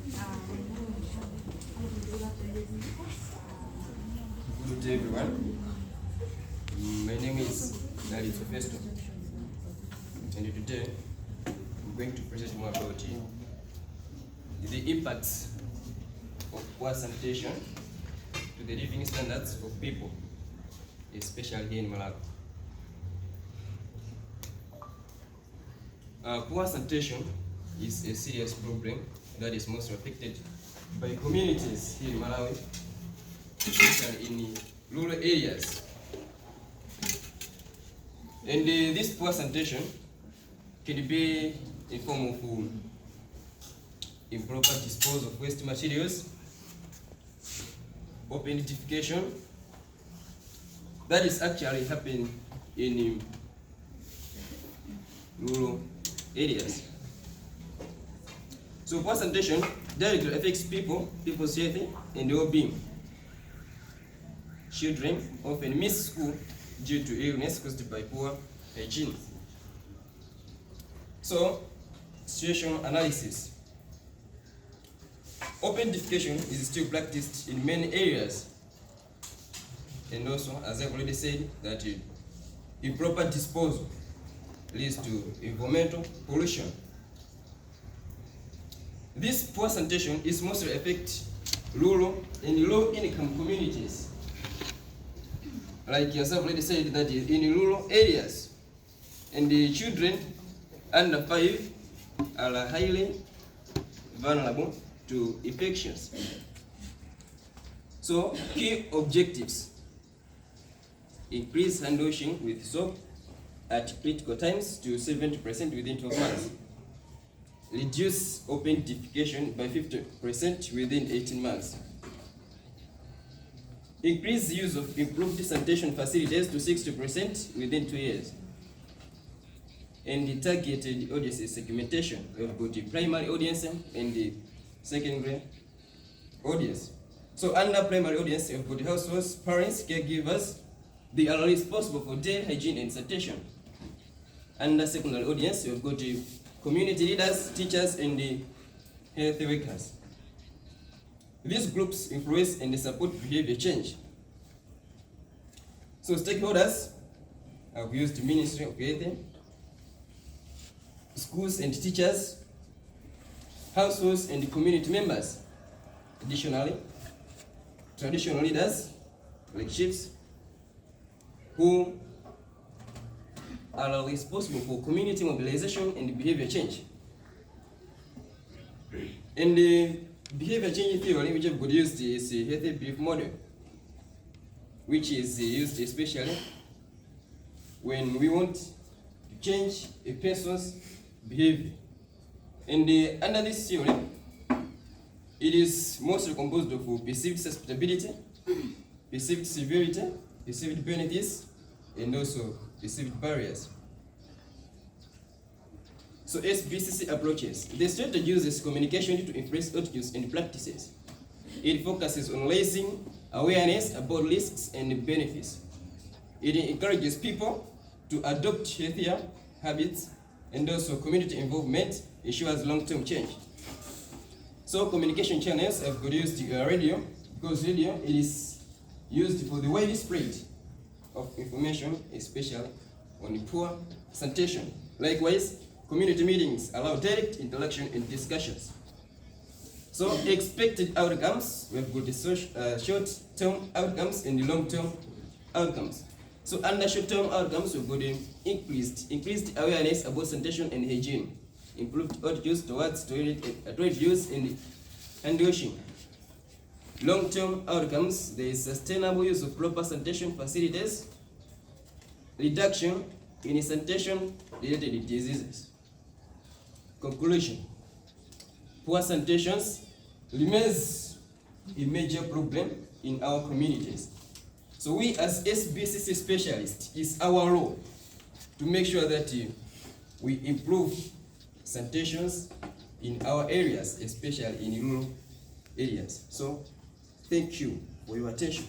Good day, everyone. My name is Nalito Festo, and today I'm going to present more about the impacts of poor sanitation to the living standards of people, especially here in Malawi. Poor sanitation is a serious problem that is most affected by communities here in Malawi, especially in rural areas. And this poor sanitation can be in form of improper disposal of waste materials, open defecation. That is actually happening in rural areas. So poor sanitation directly affects people's health and well-being. Children often miss school due to illness caused by poor hygiene. So, situation analysis. Open defecation is still practiced in many areas, and also, as I've already said, that improper disposal leads to environmental pollution. This poor sanitation is mostly affect rural and low-income communities. Like as I've already said, that in rural areas, and the children under 5 are highly vulnerable to infections. So, key objectives: increase hand washing with soap at critical times to 70% within 12 months. Reduce open defecation by 50% within 18 months. Increase the use of improved sanitation facilities to 60% within 2 years. And the targeted audience segmentation. We have got the primary audience and the secondary audience. So under primary audience, we have got households, parents, caregivers. They are responsible for daily hygiene and sanitation. Under secondary audience, we have got the community leaders, teachers, and the health workers. These groups influence and support behavior change. So stakeholders have used Ministry of Health, schools and teachers, households and community members. Additionally, traditional leaders like chiefs who are responsible for community mobilization and behavior change. And the behavior change theory which I've used is a healthy belief model, which is used especially when we want to change a person's behavior. And under this theory, it is mostly composed of perceived susceptibility, perceived severity, perceived benefits, and also perceived barriers. So SBCC approaches. The strategy uses communication to influence attitudes and practices. It focuses on raising awareness about risks and benefits. It encourages people to adopt healthier habits, and also community involvement ensures long-term change. So communication channels have produced radio, because radio is used for the widespread of information, especially on poor sanitation. Likewise, community meetings allow direct interaction and discussions. So expected outcomes, we have got the short-term outcomes and the long-term outcomes. So under short-term outcomes, we've got increased awareness about sanitation and hygiene, improved attitudes towards toilet use and hand washing. Long-term outcomes, there is sustainable use of proper sanitation facilities, reduction in sanitation-related diseases. Conclusion: poor sanitation remains a major problem in our communities. So we as SBCC specialists, it's our role to make sure that we improve sanitation in our areas, especially in rural areas. So thank you for your attention.